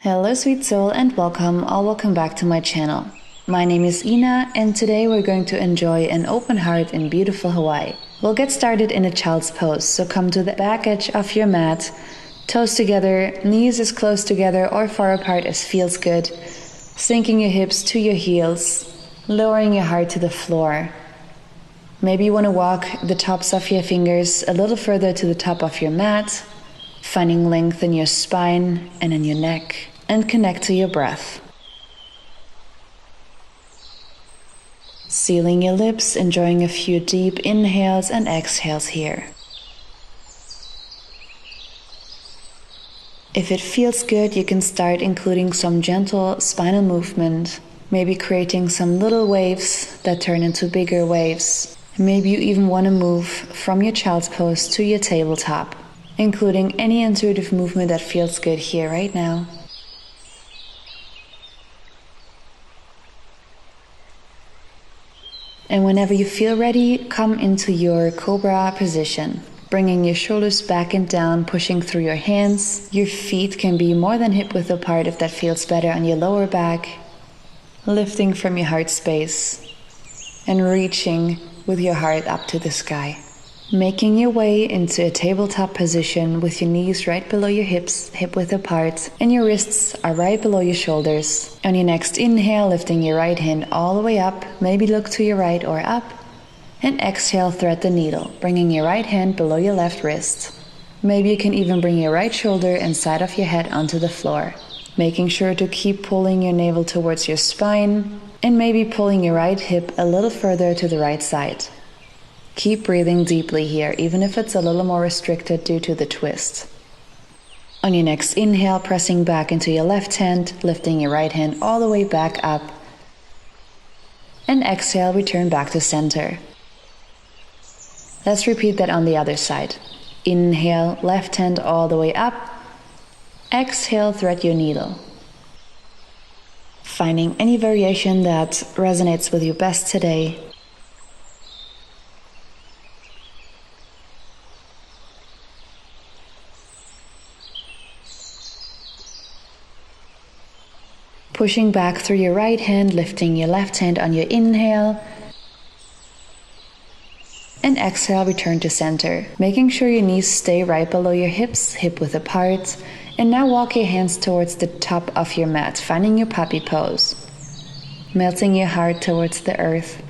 Hello sweet soul and welcome back to my channel. My name is Ina and today we're going to enjoy an open heart in beautiful Hawaii. We'll get started in a child's pose, so come to the back edge of your mat, toes together, knees as close together or far apart as feels good, sinking your hips to your heels, lowering your heart to the floor. Maybe you want to walk the tops of your fingers a little further to the top of your mat, finding length in your spine and in your neck, and connect to your breath. Sealing your lips, enjoying a few deep inhales and exhales here. If it feels good, you can start including some gentle spinal movement, maybe creating some little waves that turn into bigger waves. Maybe you even want to move from your child's pose to your tabletop, including any intuitive movement that feels good here right now. And whenever you feel ready, come into your Cobra position, bringing your shoulders back and down, pushing through your hands. Your feet can be more than hip-width apart if that feels better on your lower back, lifting from your heart space and reaching with your heart up to the sky. Making your way into a tabletop position with your knees right below your hips, hip-width apart, and your wrists are right below your shoulders. On your next inhale, lifting your right hand all the way up, maybe look to your right or up, and exhale, thread the needle, bringing your right hand below your left wrist. Maybe you can even bring your right shoulder and side of your head onto the floor, making sure to keep pulling your navel towards your spine, and maybe pulling your right hip a little further to the right side. Keep breathing deeply here, even if it's a little more restricted due to the twist. On your next inhale, pressing back into your left hand, lifting your right hand all the way back up. And exhale, return back to center. Let's repeat that on the other side. Inhale, left hand all the way up. Exhale, thread your needle. Finding any variation that resonates with you best today. Pushing back through your right hand, lifting your left hand on your inhale. And exhale, return to center. Making sure your knees stay right below your hips, hip-width apart. And now walk your hands towards the top of your mat, finding your puppy pose. Melting your heart towards the earth.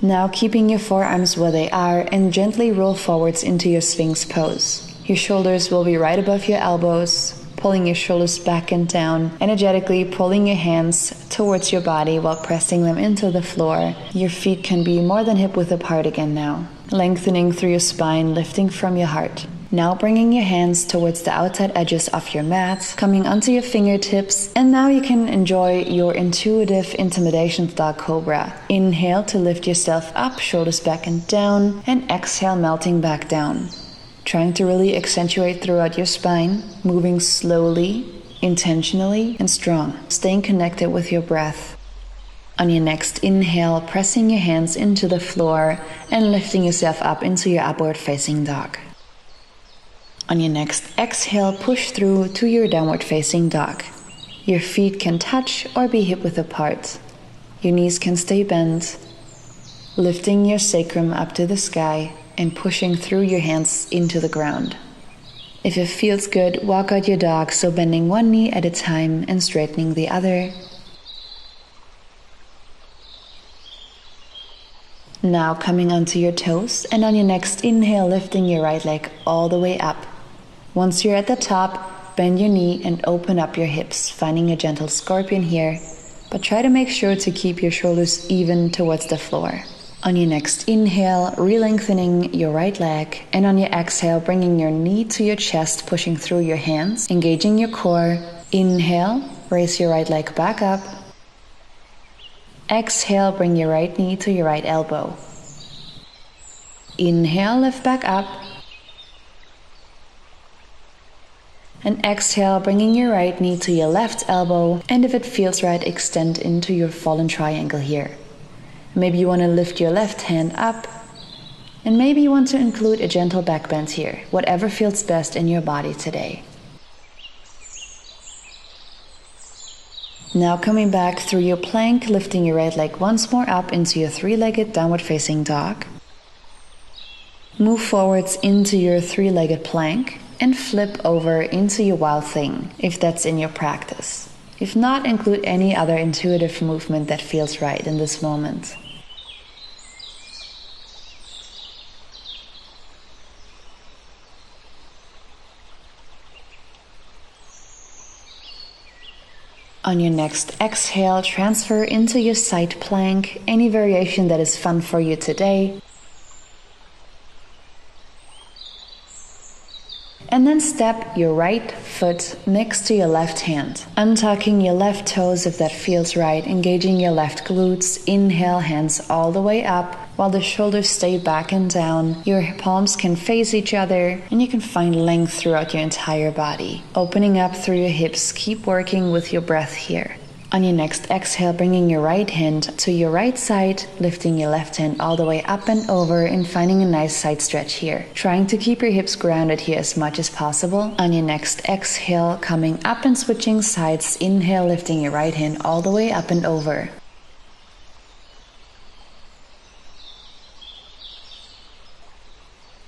Now keeping your forearms where they are and gently roll forwards into your Sphynx pose. Your shoulders will be right above your elbows, pulling your shoulders back and down, energetically pulling your hands towards your body while pressing them into the floor. Your feet can be more than hip-width apart again now, lengthening through your spine, lifting from your heart. Now bringing your hands towards the outside edges of your mat, coming onto your fingertips, and now you can enjoy your intuitive Intimidation style Cobra. Inhale to lift yourself up, shoulders back and down, and exhale, melting back down. Trying to really accentuate throughout your spine, moving slowly, intentionally, and strong, staying connected with your breath. On your next inhale, pressing your hands into the floor and lifting yourself up into your upward facing dog. On your next exhale, push through to your downward facing dog. Your feet can touch or be hip-width apart. Your knees can stay bent, lifting your sacrum up to the sky and pushing through your hands into the ground. If it feels good, walk out your dog, so bending one knee at a time and straightening the other. Now coming onto your toes, and on your next inhale, lifting your right leg all the way up. Once you're at the top, bend your knee and open up your hips, finding a gentle scorpion here, but try to make sure to keep your shoulders even towards the floor. On your next inhale, re-lengthening your right leg, and on your exhale, bringing your knee to your chest, pushing through your hands, engaging your core. Inhale, raise your right leg back up. Exhale, bring your right knee to your right elbow. Inhale, lift back up. And exhale, bringing your right knee to your left elbow, and if it feels right, extend into your fallen triangle here. Maybe you want to lift your left hand up, And maybe you want to include a gentle back bend here, whatever feels best in your body today. Now coming back through your plank, lifting your right leg once more up into your three-legged downward facing dog. Move forwards into your three-legged plank and flip over into your wild thing, if that's in your practice. If not, include any other intuitive movement that feels right in this moment. On your next exhale, transfer into your side plank, any variation that is fun for you today. And then step your right foot next to your left hand, untucking your left toes if that feels right, engaging your left glutes. Inhale, hands all the way up, while the shoulders stay back and down. Your palms can face each other, and you can find length throughout your entire body. Opening up through your hips, keep working with your breath here. On your next exhale, bringing your right hand to your right side, lifting your left hand all the way up and over and finding a nice side stretch here. Trying to keep your hips grounded here as much as possible. On your next exhale, coming up and switching sides, inhale, lifting your right hand all the way up and over.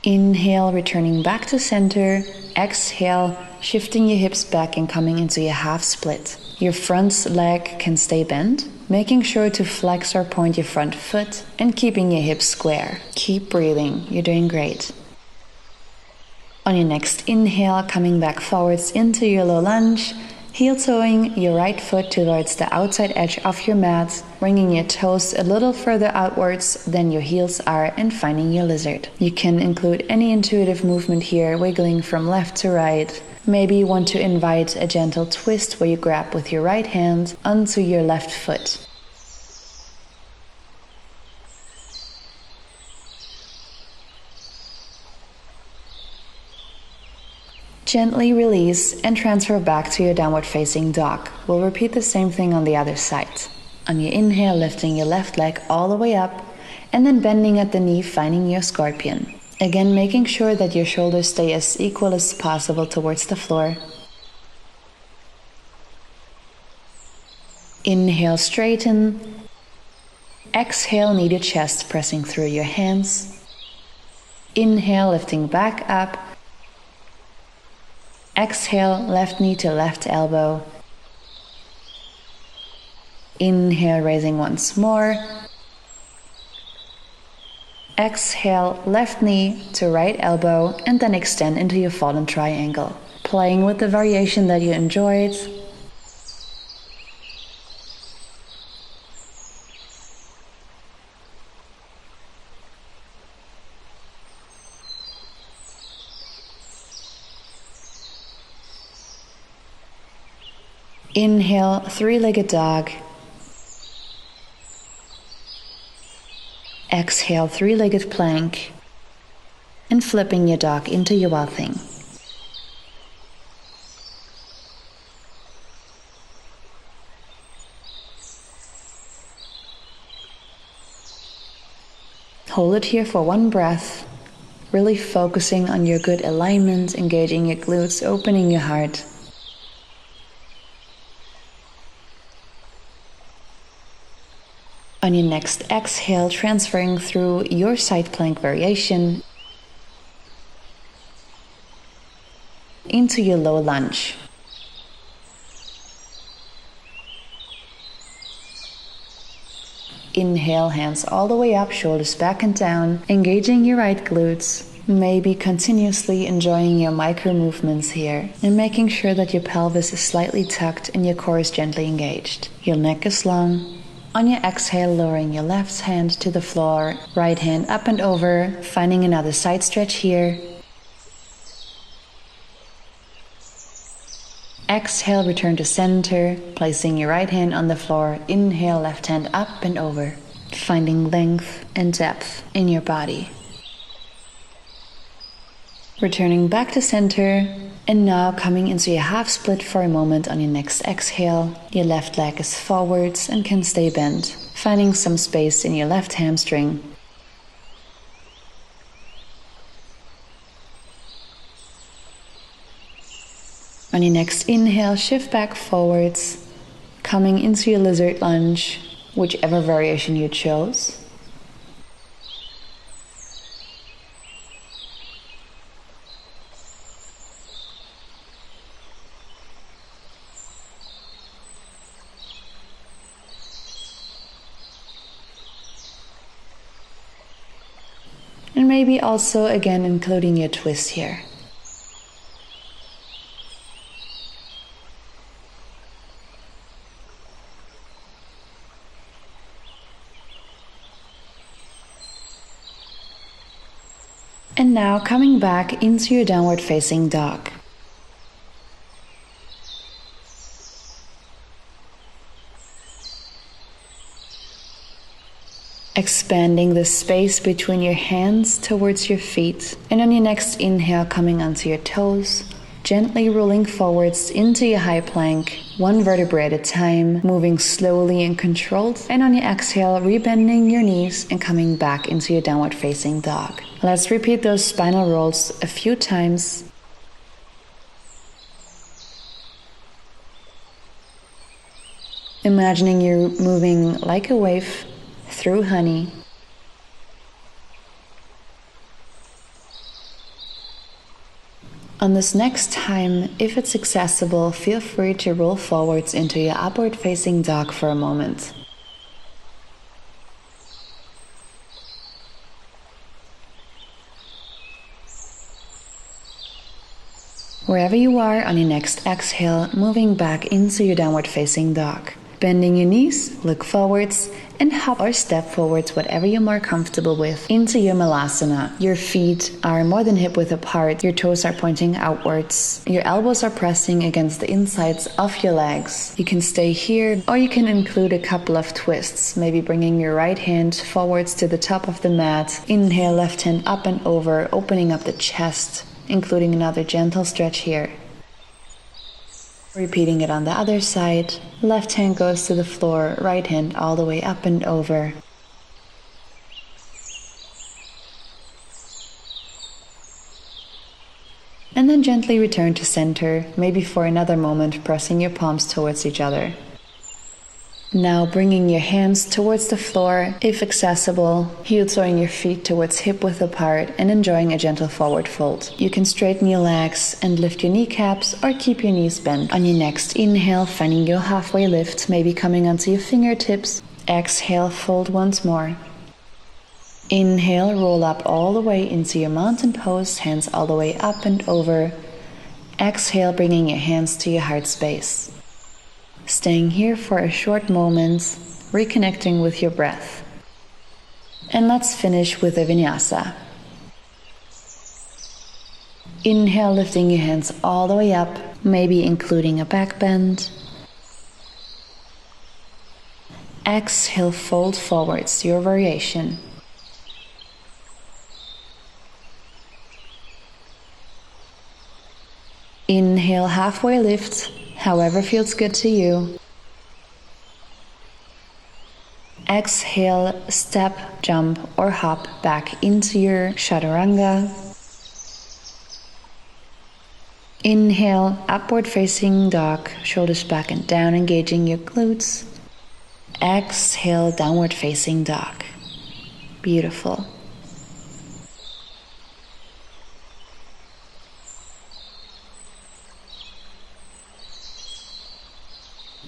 Inhale, returning back to center. Exhale, shifting your hips back and coming into your half split. Your front leg can stay bent, making sure to flex or point your front foot and keeping your hips square. Keep breathing, you're doing great. On your next inhale, coming back forwards into your low lunge, heel toeing your right foot towards the outside edge of your mat, bringing your toes a little further outwards than your heels are and finding your lizard. You can include any intuitive movement here, wiggling from left to right. Maybe you want to invite a gentle twist where you grab with your right hand onto your left foot. Gently release and transfer back to your downward facing dog. We'll repeat the same thing on the other side. On your inhale, lifting your left leg all the way up and then bending at the knee, finding your scorpion. Again, making sure that your shoulders stay as equal as possible towards the floor. Inhale, straighten. Exhale, knee to chest, pressing through your hands. Inhale, lifting back up. Exhale, left knee to left elbow. Inhale, raising once more. Exhale, left knee to right elbow, and then extend into your fallen triangle. Playing with the variation that you enjoyed. Inhale, three-legged dog. Exhale, three-legged plank. And flipping your dog into your wild thing. Hold it here for one breath, really focusing on your good alignment, engaging your glutes, opening your heart. On your next exhale, transferring through your side plank variation into your low lunge. Inhale, hands all the way up, shoulders back and down, engaging your right glutes. Maybe continuously enjoying your micro movements here and making sure that your pelvis is slightly tucked and your core is gently engaged. Your neck is long. On your exhale, lowering your left hand to the floor, right hand up and over, finding another side stretch here. Exhale, return to center, placing your right hand on the floor. Inhale, left hand up and over, finding length and depth in your body. Returning back to center, and now coming into your half split for a moment on your next exhale. Your left leg is forwards and can stay bent, finding some space in your left hamstring. On your next inhale, shift back forwards, coming into your lizard lunge, whichever variation you chose. And maybe also again including your twist here. And now coming back into your downward facing dog. Expanding the space between your hands towards your feet, and on your next inhale coming onto your toes, gently rolling forwards into your high plank, one vertebrae at a time, moving slowly and controlled, and on your exhale rebending your knees and coming back into your downward facing dog. Let's repeat those spinal rolls a few times. Imagining you're moving like a wave through honey. On this next time, if it's accessible, feel free to roll forwards into your upward facing dog for a moment. Wherever you are, on your next exhale, moving back into your downward facing dog. Bending your knees, look forwards, and hop or step forwards, whatever you're more comfortable with, into your Malasana. Your feet are more than hip width apart, your toes are pointing outwards, your elbows are pressing against the insides of your legs. You can stay here, or you can include a couple of twists, maybe bringing your right hand forwards to the top of the mat. Inhale, left hand up and over, opening up the chest, including another gentle stretch here. Repeating it on the other side. Left hand goes to the floor, right hand all the way up and over. And then gently return to center, maybe for another moment, pressing your palms towards each other. Now bringing your hands towards the floor, if accessible, heel toeing your feet towards hip width apart and enjoying a gentle forward fold. You can straighten your legs and lift your kneecaps or keep your knees bent. On your next inhale, finding your halfway lift, maybe coming onto your fingertips. Exhale, fold once more. Inhale, roll up all the way into your mountain pose, hands all the way up and over. Exhale, bringing your hands to your heart space. Staying here for a short moment, reconnecting with your breath. And let's finish with a Vinyasa. Inhale, lifting your hands all the way up, maybe including a back bend. Exhale, fold forwards, your variation. Inhale, halfway lift, however feels good to you. Exhale, step, jump, or hop back into your Chaturanga. Inhale, upward facing dog, shoulders back and down, engaging your glutes. Exhale, downward facing dog. Beautiful.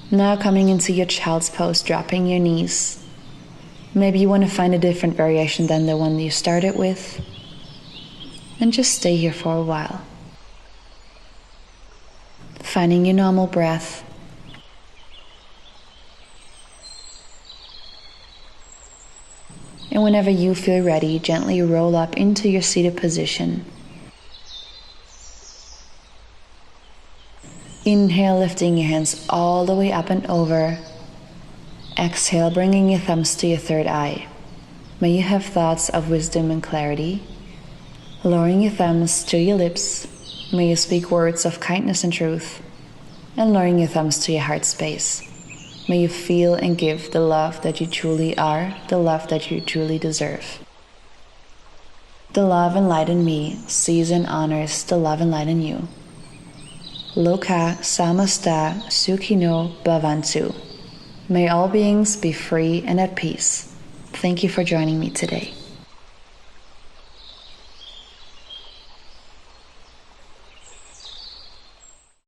Now coming into your child's pose, dropping your knees. Maybe you want to find a different variation than the one you started with. And just stay here for a while. Finding your normal breath. And whenever you feel ready, gently roll up into your seated position. Inhale, lifting your hands all the way up and over. Exhale, bringing your thumbs to your third eye. May you have thoughts of wisdom and clarity. Lowering your thumbs to your lips, may you speak words of kindness and truth. And lowering your thumbs to your heart space. May you feel and give the love that you truly are, the love that you truly deserve. The love and light in me sees and honors the love and light in you. Loka Samasta Sukhino Bhavantu. May all beings be free and at peace. Thank you for joining me today.